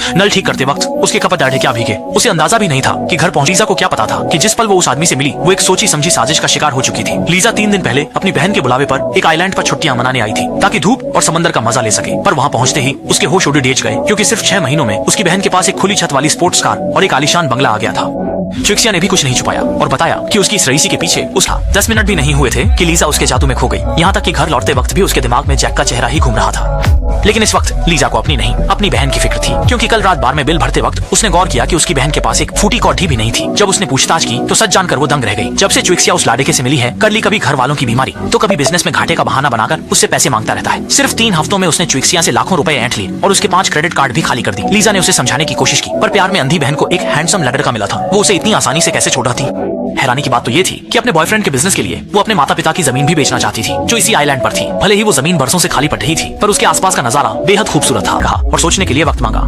नल ठीक करते वक्त उसके कपड़े दाढ़े क्या भीगे। उसे अंदाजा भी नहीं था कि घर पहुंची। लीजा को क्या पता था कि जिस पल वो उस आदमी से मिली वो एक सोची समझी साजिश का शिकार हो चुकी थी। लीजा 3 दिन पहले अपनी बहन के बुलावे पर एक आइलैंड पर छुट्टियां मनाने आई थी ताकि धूप और समंदर का मजा ले सके। पर वहां पहुंचते ही उसके होश उड़ गए क्योंकि सिर्फ 6 महीनों में उसकी बहन के पास एक खुली छत वाली स्पोर्ट्स कार और एक आलीशान बंगला आ गया था। ट्विक्सिया ने भी कुछ नहीं छुपाया और बताया कि उसकी इस रईसी के पीछे उसका 10 मिनट भी नहीं हुए थे कि लीजा उसके जादू में खो गई। यहाँ तक कि घर लौटते वक्त भी उसके दिमाग में जैक का चेहरा ही घूम रहा था। लेकिन इस वक्त लीजा को अपनी नहीं अपनी बहन की फिक्र थी, क्योंकि कल रात बार में बिल भरते वक्त उसने गौर किया कि उसकी बहन के पास एक फूटी कौड़ी भी नहीं थी। जब उसने पूछताछ की तो सच जानकर वो दंग रह गई। जब से ट्विक्सिया उस लाड़के से मिली है, करली कभी घर वालों की बीमारी तो कभी बिजनेस में घाटे का बहाना बनाकर उससे पैसे मांगता रहता है। सिर्फ 3 हफ्तों में उसने ट्विक्सिया से लाखों रुपए ऐंठ लिए और उसके 5 क्रेडिट कार्ड भी खाली कर दी। लीजा ने उसे समझाने की कोशिश की, पर प्यार में अंधी बहन को एक हैंडसम लड़का मिला था, वो उसे इतनी आसानी से कैसे छोड़ रहा थी। हैरानी की बात तो ये थी कि अपने बॉयफ्रेंड के बिजनेस के लिए वो अपने माता पिता की जमीन भी बेचना चाहती थी जो इसी आइलैंड पर थी। भले ही वो जमीन बरसों से खाली पड़ रही थी, पर उसके आसपास का नजारा बेहद खूबसूरत था और सोचने के लिए वक्त मांगा।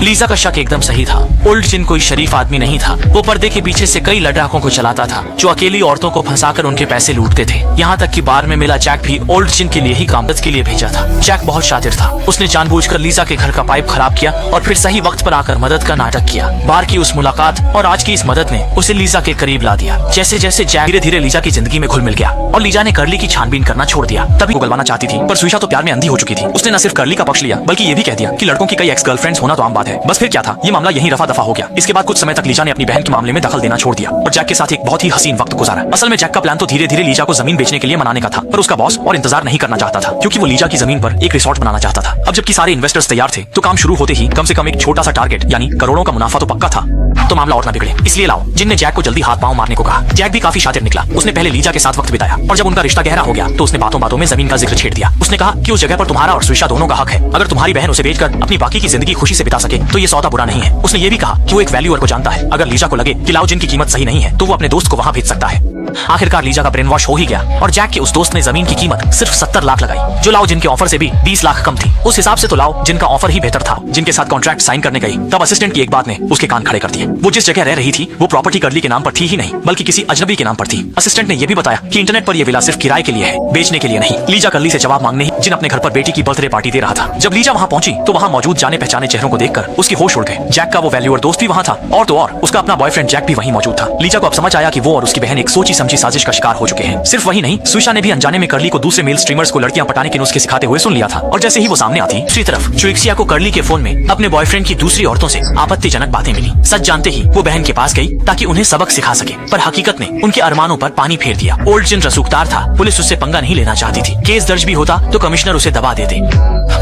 लीजा का शक एकदम सही था। ओल्ड जिन कोई शरीफ आदमी नहीं था। वो पर्दे के पीछे से कई लड़ाकों को चलाता था जो अकेली औरतों को फंसाकर उनके पैसे लूटते थे। यहाँ तक कि बार में मिला जैक भी ओल्ड जिन के लिए ही कामकाज के लिए भेजा था। जैक बहुत शातिर था। उसने जानबूझकर लीजा के घर का पाइप खराब किया और फिर सही वक्त पर आकर मदद का नाटक किया। बार की उस मुलाकात और आज की इस मदद ने उसे लीजा के करीब ला दिया। जैसे जैसे जैक धीरे धीरे लीजा की जिंदगी में घुल मिल गया और लीजा ने करली की छानबीन करना छोड़ दिया। तभी वो गलवाना चाहती थी, पर स्विशा तो प्यार में अंधी हो चुकी थी। उसने न सिर्फ करली का पक्ष लिया बल्कि ये भी कह दिया कि लड़कों की कई एक्स गर्लफ्रेंड्स होना तो आम बात है। बस फिर क्या था, ये मामला यहीं रफा दफा हो गया। इसके बाद कुछ समय तक लीजा ने अपनी बहन के मामले में दखल देना छोड़ दिया और जैक के साथ एक बहुत ही हसीन वक्त गुजारा। असल में जैक का प्लान तो धीरे धीरे लीजा को जमीन बेचने के लिए मनाने का था, पर उसका बॉस और इंतजार नहीं करना चाहता था क्योंकि वो लीजा की जमीन पर एक रिसोर्ट बनाना चाहता था। अब जबकि सारे इन्वेस्टर्स तैयार थे तो काम शुरू होते ही कम से कम एक छोटा सा टारगेट यानी करोड़ों का मुनाफा तो पक्का था। तो मामला और ना बिगड़े इसलिए लाओ जिन ने जैक को जल्दी हाथ पांव मारने को कहा। जैक भी काफी शातिर निकला। उसने पहले लीजा के साथ वक्त बिताया और जब उनका रिश्ता गहरा हो गया तो उसने बातों बातों में जमीन का जिक्र छेड़ दिया। उसने कहा कि उस जगह पर तुम्हारा और स्विशा दोनों का हक है। अगर तुम्हारी बहन उसे बेचकर अपनी बाकी की जिंदगी खुशी से बिता सके तो ये सौदा बुरा नहीं है। उसने ये भी कहा कि वो एक वैल्यूअर को जानता है। अगर लीजा को लगे कि लाओ जिन की कीमत सही नहीं है तो वो अपने दोस्त को वहां भेज सकता है। आखिरकार लीजा का ब्रेन वॉश हो ही गया और जैक के उस दोस्त ने जमीन की कीमत सिर्फ 70 लाख लगाई, जो लाओ जिन के ऑफर से भी 20 लाख कम थी। उस हिसाब से तो लाओ जिनका ऑफर ही बेहतर था। जिनके साथ कॉन्ट्रैक्ट साइन करने गई तब असिस्टेंट की एक बात ने उसके कान खड़े कर दिए। वो जिस जगह रह रही थी वो प्रॉपर्टी करली के नाम पर थी ही नहीं बल्कि किसी अजनबी के नाम पर थी। असिस्टेंट ने यह भी बताया कि इंटरनेट पर यह विला सिर्फ किराए के लिए है, बेचने के लिए नहीं। लीजा करली से जवाब मांगने ही जिन अपने घर पर बेटी की बर्थडे पार्टी दे रहा था। जब लीजा वहां पहुंची तो वहां मौजूद जाने पहचाने चेहरों को देखकर उसकी होश उड़ गए। जैक का वो वैल्यूअर दोस्त भी वहां था और तो और उसका अपना बॉयफ्रेंड जैक भी वहीं मौजूद था। लीजा को अब समझ आया कि वो और उसकी बहन एक सोची समझी साजिश का शिकार हो चुके हैं। सिर्फ वही नहीं, स्विशा ने भी अनजाने में करली को दूसरे मेल स्ट्रीमर्स को लड़कियां पटाने के नुस्खे सिखाते हुए सुन लिया था और जैसे ही वो सामने आती दूसरी तरफ ट्विक्सिया को करली के फोन में अपने बॉयफ्रेंड की दूसरी औरतों से आपत्तिजनक बातें मिली। सच जानते ही वो बहन के पास गई ताकि उन्हें सबक सिखा सके, पर हकीकत में उनके अरमानों पर पानी फेर दिया। ओल्ड जिन रसूखदार था। पुलिस उससे पंगा नहीं लेना चाहती थी। केस दर्ज भी होता तो कमिश्नर उसे दबा देते।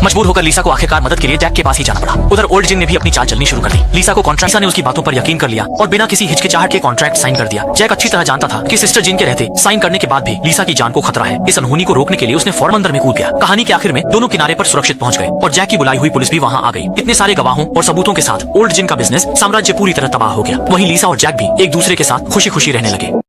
मजबूर होकर लीसा को आखिरकार मदद के लिए जैक के पास ही जाना पड़ा। उधर ओल्ड जिन ने भी अपनी चाल चलनी शुरू कर दी। लीसा को कॉन्ट्रैक्टर ने उसकी बातों पर यकीन कर लिया और बिना किसी हिचकिचाहट के कॉन्ट्रैक्ट साइन कर दिया। जैक अच्छी तरह जानता था कि सिस्टर जिन के रहते साइन करने के बाद भी लीसा की जान को खतरा है। इस अनहोनी को रोकने के लिए उसने फौरन अंदर में कूद गया। कहानी के आखिर में दोनों किनारे पर सुरक्षित पहुंच गए और जैक की बुलाई हुई पुलिस भी वहां आ गई। इतने सारे गवाहों और सबूतों के साथ ओल्ड जिन का बिजनेस साम्राज्य पूरी तरह तबाह हो गया। वहीं लीसा और जैक भी एक दूसरे के साथ खुशी खुशी रहने लगे।